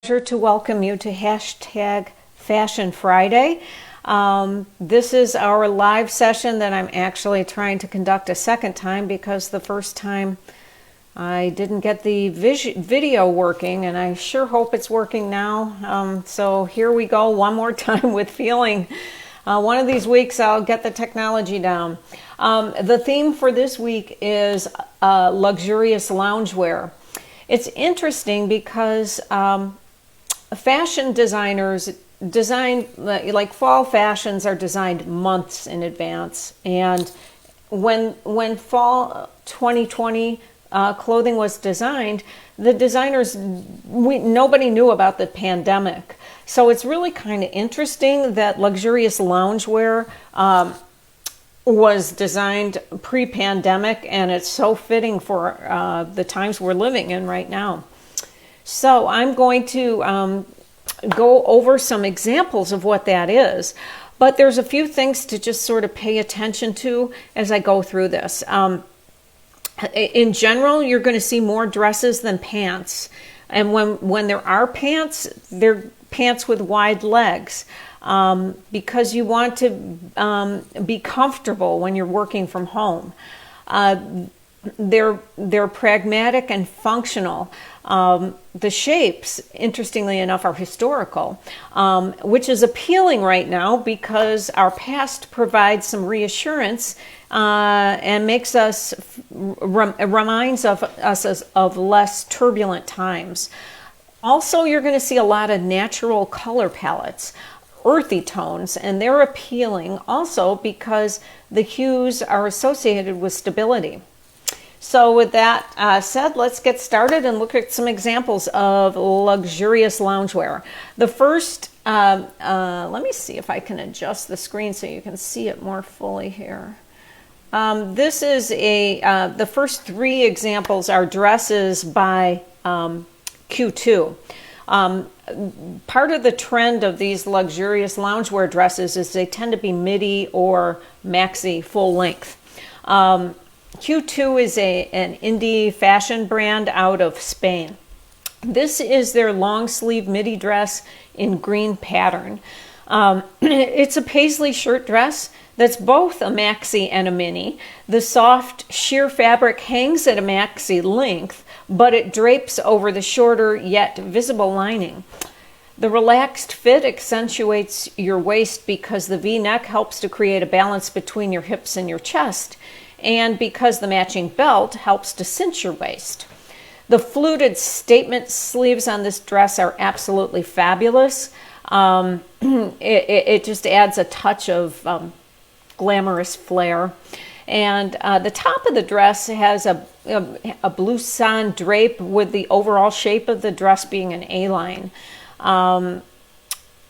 To welcome you to hashtag Fashion Friday. This is our live session that I'm actually trying to conduct a second time because the first time I didn't get the video working, and I sure hope it's working now. So here we go one more time with feeling. One of these weeks I'll get the technology down. The theme for this week is luxurious loungewear. It's interesting because fashion designers design, like fall fashions are designed months in advance. And when fall 2020 clothing was designed, the designers, nobody knew about the pandemic. So it's really kind of interesting that luxurious loungewear was designed pre-pandemic, and it's so fitting for the times we're living in right now. So I'm going to go over some examples of what that is, but there's a few things to just sort of pay attention to as I go through this. In general, you're going to see more dresses than pants, and when there are pants, they're pants with wide legs, because you want to be comfortable when you're working from home. They're pragmatic and functional. The shapes, interestingly enough, are historical, which is appealing right now because our past provides some reassurance and makes us reminds us of less turbulent times. Also, you're going to see a lot of natural color palettes, earthy tones, and they're appealing also because the hues are associated with stability. So with that said, let's get started and look at some examples of luxurious loungewear. The first, let me see if I can adjust the screen so you can see it more fully here. This is the first three examples are dresses by Q2. Part of the trend of these luxurious loungewear dresses is they tend to be midi or maxi full length. Q2 is an indie fashion brand out of Spain. This is their long sleeve midi dress in green pattern. It's a paisley shirt dress that's both a maxi and a mini. The soft sheer fabric hangs at a maxi length, but it drapes over the shorter yet visible lining. The relaxed fit accentuates your waist because the V-neck helps to create a balance between your hips and your chest, and because the matching belt helps to cinch your waist. The fluted statement sleeves on this dress are absolutely fabulous. It just adds a touch of glamorous flair. And the top of the dress has a blouson drape with the overall shape of the dress being an A-line.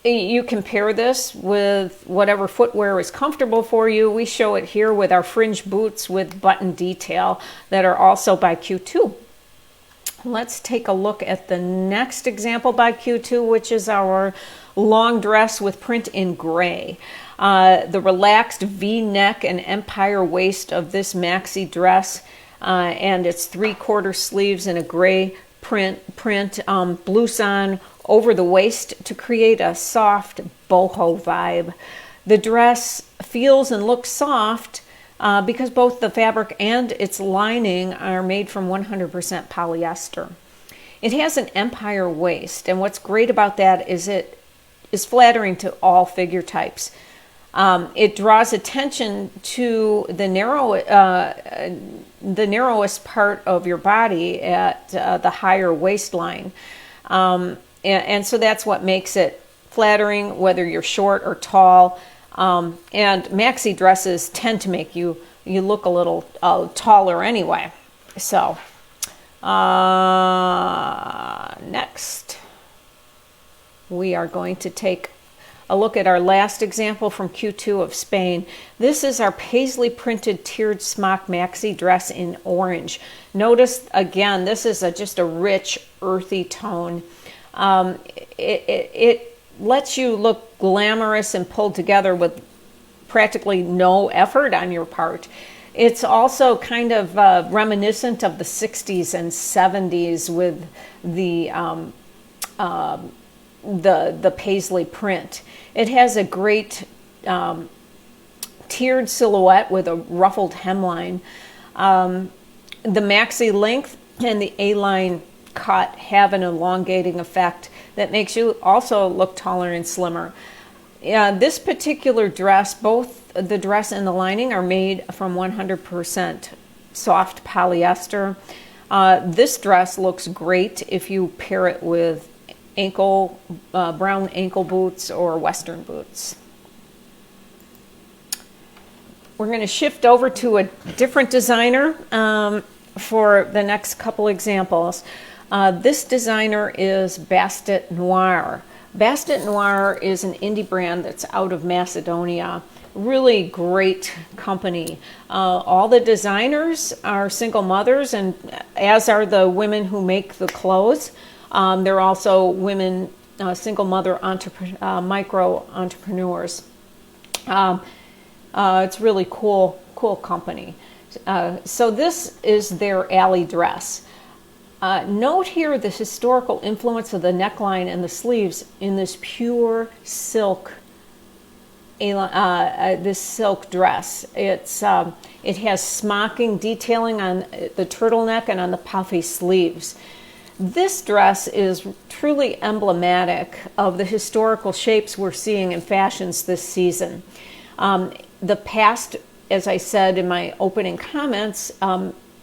You can pair this with whatever footwear is comfortable for you. We show it here with our fringe boots with button detail that are also by Q2. Let's take a look at the next example by Q2, which is our long dress with print in gray. The relaxed V-neck and empire waist of this maxi dress and its 3/4 sleeves in a gray print blouson over the waist to create a soft boho vibe. The dress feels and looks soft because both the fabric and its lining are made from 100% polyester. It has an empire waist, and what's great about that is it is flattering to all figure types. It draws attention to the narrowest part of your body at the higher waistline. And so that's what makes it flattering, whether you're short or tall. And maxi dresses tend to make you look a little taller anyway. So next, we are going to take a look at our last example from Q2 of Spain. This is our paisley printed tiered smock maxi dress in orange. Notice again, this is just a rich, earthy tone. It lets you look glamorous and pulled together with practically no effort on your part. It's also kind of reminiscent of the 60s and 70s with the the paisley print. It has a great tiered silhouette with a ruffled hemline. The maxi length and the A-line cut have an elongating effect that makes you also look taller and slimmer. This particular dress, both the dress and the lining are made from 100% soft polyester. This dress looks great if you pair it with brown ankle boots or Western boots. We're going to shift over to a different designer for the next couple examples. This designer is Bast Noir. Bast Noir is an indie brand that's out of Macedonia. Really great company. All the designers are single mothers, and as are the women who make the clothes. They're also women, single mother micro entrepreneurs. It's really cool company. So this is their alley dress. Note here the historical influence of the neckline and the sleeves in this pure silk, this silk dress. It has smocking detailing on the turtleneck and on the puffy sleeves. This dress is truly emblematic of the historical shapes we're seeing in fashions this season. The past, as I said in my opening comments,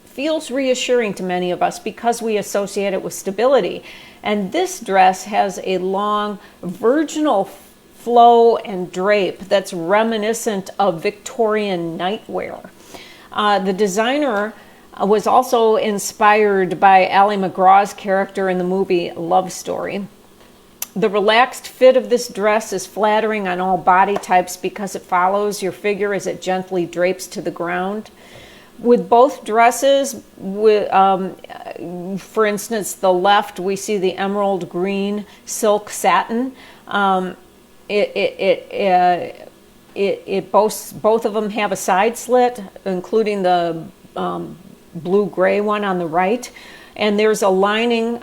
feels reassuring to many of us because we associate it with stability. And this dress has a long virginal flow and drape that's reminiscent of Victorian nightwear. The designer was also inspired by Ally McGraw's character in the movie Love Story. The relaxed fit of this dress is flattering on all body types because it follows your figure as it gently drapes to the ground. With both dresses, for instance, the left, we see the emerald green silk satin. Both of them have a side slit, including the blue-gray one on the right. And there's a lining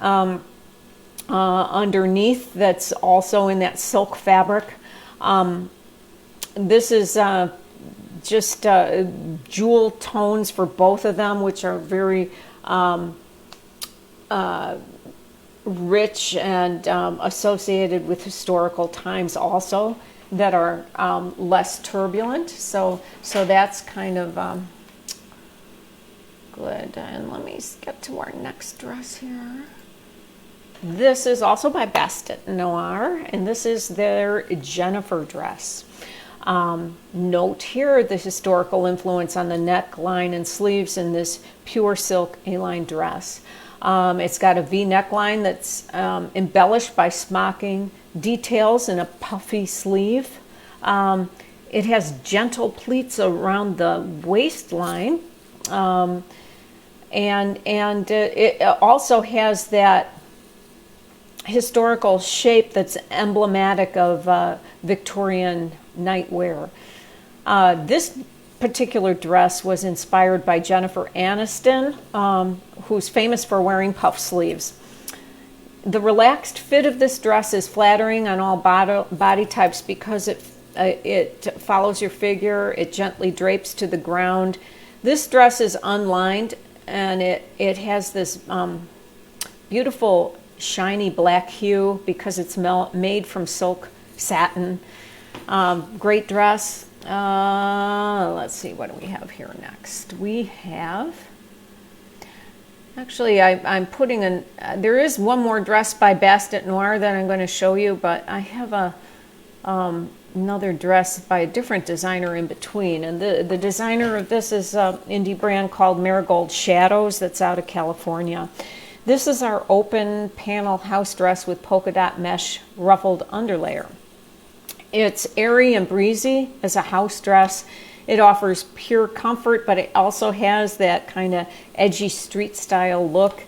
underneath that's also in that silk fabric. This is just jewel tones for both of them, which are very rich and associated with historical times also that are less turbulent. So that's kind of good. And let me get to our next dress here. This is also by Bast Noir, and this is their Jennifer dress. Note here the historical influence on the neckline and sleeves in this pure silk A-line dress. It's got a V neckline that's embellished by smocking details and a puffy sleeve. It has gentle pleats around the waistline, and it also has that historical shape that's emblematic of Victorian nightwear. This particular dress was inspired by Jennifer Aniston, who's famous for wearing puff sleeves. The relaxed fit of this dress is flattering on all body types because it follows your figure, it gently drapes to the ground. This dress is unlined, and it has this beautiful shiny black hue because it's made from silk satin. Great dress. Let's see, what do we have here next? We have, actually, I'm putting there is one more dress by Bast Noir that I'm going to show you, but I have another dress by a different designer in between. And the designer of this is an indie brand called Marigold Shadows that's out of California. This is our open panel house dress with polka dot mesh ruffled underlayer. It's airy and breezy as a house dress. It offers pure comfort, but it also has that kind of edgy street style look.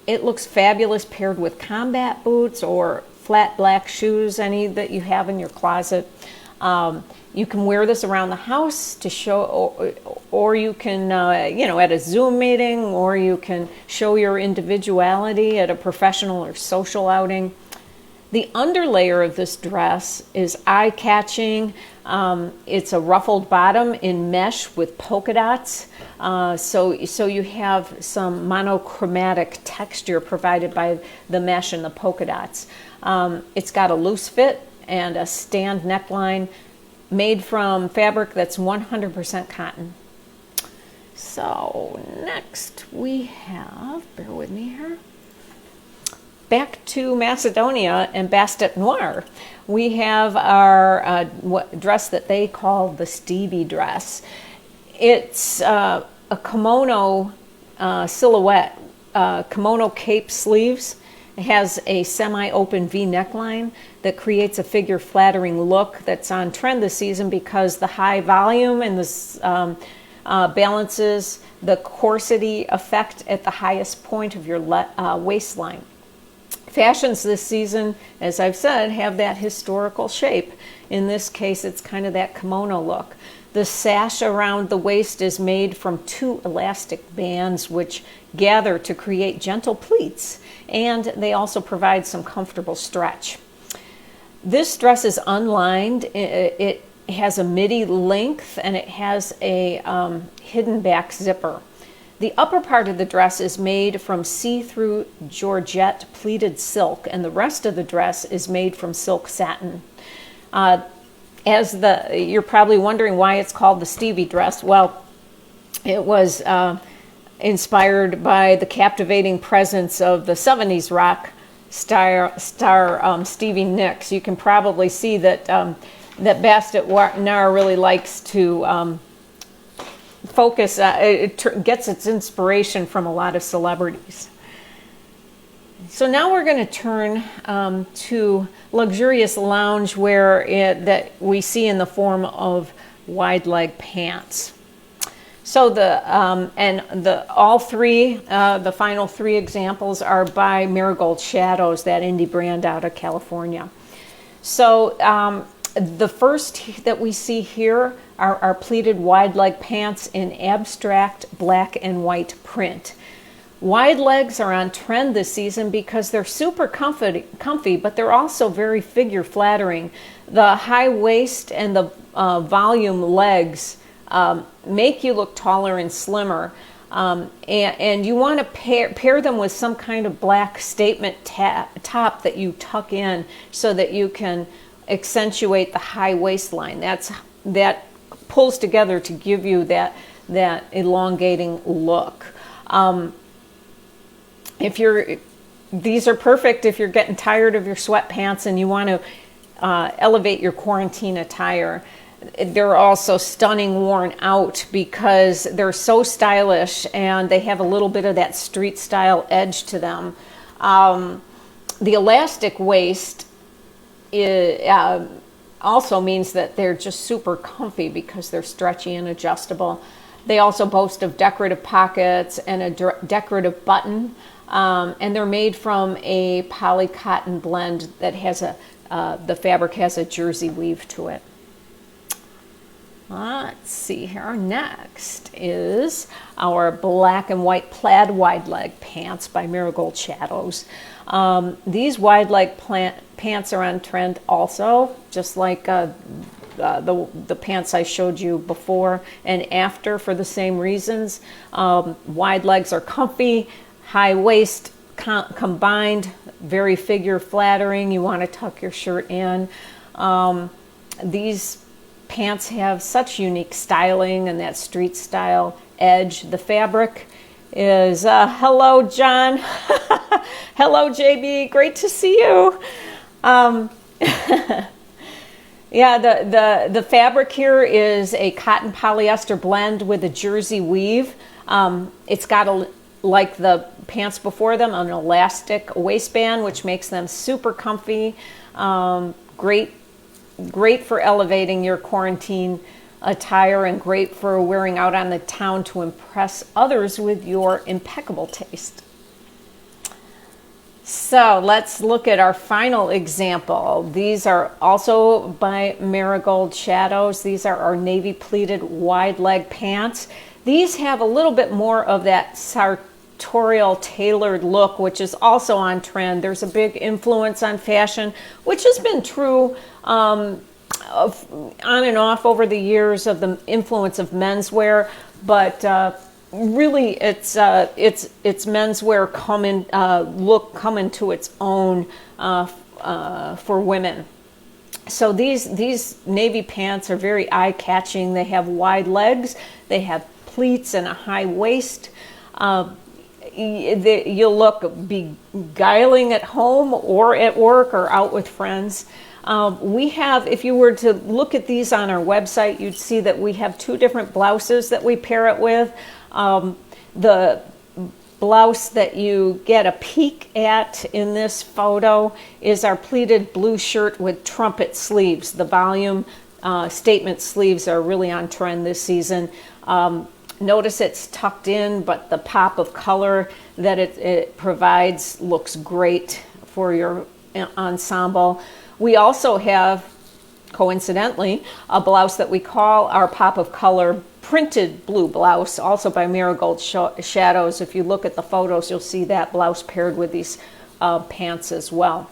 It looks fabulous paired with combat boots or flat black shoes, any that you have in your closet. You can wear this around the house to show, or you can, at a Zoom meeting, or you can show your individuality at a professional or social outing. The underlayer of this dress is eye-catching. It's a ruffled bottom in mesh with polka dots. So you have some monochromatic texture provided by the mesh and the polka dots. It's got a loose fit and a stand neckline made from fabric that's 100% cotton. So next we have, bear with me here, back to Macedonia and Bast Noir. We have our dress that they call the Stevie dress. It's a kimono silhouette, kimono cape sleeves. It has a semi-open V neckline that creates a figure-flattering look that's on trend this season because the high volume and this balances the corsety effect at the highest point of your waistline. Fashions this season, as I've said, have that historical shape. In this case, it's kind of that kimono look. The sash around the waist is made from 2 elastic bands which gather to create gentle pleats, and they also provide some comfortable stretch. This dress is unlined. It has a midi length, and it has a hidden back zipper. The upper part of the dress is made from see-through georgette pleated silk, and the rest of the dress is made from silk satin. You're probably wondering why it's called the Stevie dress. Well, it was inspired by the captivating presence of the 70s rock star Stevie Nicks. You can probably see that that Bast Noir really likes to focus. It gets its inspiration from a lot of celebrities. So now we're going to turn to luxurious loungewear that we see in the form of wide leg pants. So the final 3 examples are by Marigold Shadows, that indie brand out of California. So the first that we see here are pleated wide leg pants in abstract black and white print. Wide legs are on trend this season because they're super comfy, but they're also very figure flattering. The high waist and the volume legs make you look taller and slimmer. And you want to pair them with some kind of black statement top that you tuck in so that you can accentuate the high waistline. That pulls together to give you that elongating look. These are perfect if you're getting tired of your sweatpants and you want to elevate your quarantine attire. They're also stunning worn out because they're so stylish and they have a little bit of that street style edge to them. The elastic waist also means that they're just super comfy because they're stretchy and adjustable. They also boast of decorative pockets and a decorative button. And they're made from a poly cotton blend that has the fabric has a jersey weave to it. Let's see here. Next is our black and white plaid wide leg pants by Marigold Shadows. These wide leg pants are on trend also, just like the pants I showed you before and after for the same reasons. Wide legs are comfy. High waist combined, very figure flattering. You want to tuck your shirt in. These pants have such unique styling and that street style edge. The fabric is, hello John, hello JB, great to see you. Yeah, the fabric here is a cotton polyester blend with a jersey weave. It's got like the pants before them, an elastic waistband, which makes them super comfy. Great for elevating your quarantine attire and great for wearing out on the town to impress others with your impeccable taste. So let's look at our final example. These are also by Marigold Shadows. These are our navy pleated wide leg pants. These have a little bit more of that sartorial tailored look, which is also on trend. There's a big influence on fashion, which has been true on and off over the years of the influence of menswear, but really it's menswear coming to its own for women. So these navy pants are very eye-catching. They have wide legs, they have pleats and a high waist. You'll look beguiling at home or at work or out with friends. We have, if you were to look at these on our website, you'd see that we have two different blouses that we pair it with. The blouse that you get a peek at in this photo is our pleated blue shirt with trumpet sleeves. The volume statement sleeves are really on trend this season. Notice it's tucked in, but the pop of color that it provides looks great for your ensemble. We also have, coincidentally, a blouse that we call our pop of color printed blue blouse, also by Marigold Shadows. If you look at the photos, you'll see that blouse paired with these pants as well.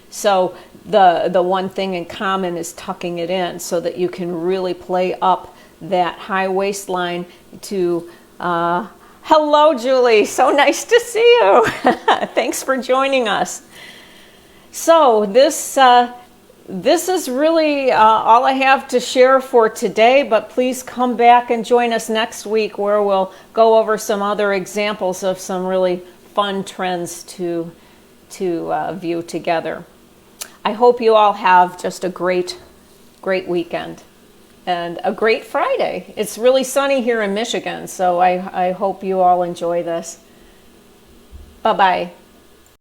So the one thing in common is tucking it in so that you can really play up that high waistline to, hello Julie, so nice to see you. Thanks for joining us. So this is really all I have to share for today, but please come back and join us next week where we'll go over some other examples of some really fun trends to view together. I hope you all have just a great weekend and a great Friday. It's really sunny here in Michigan, so I hope you all enjoy this. Bye-bye.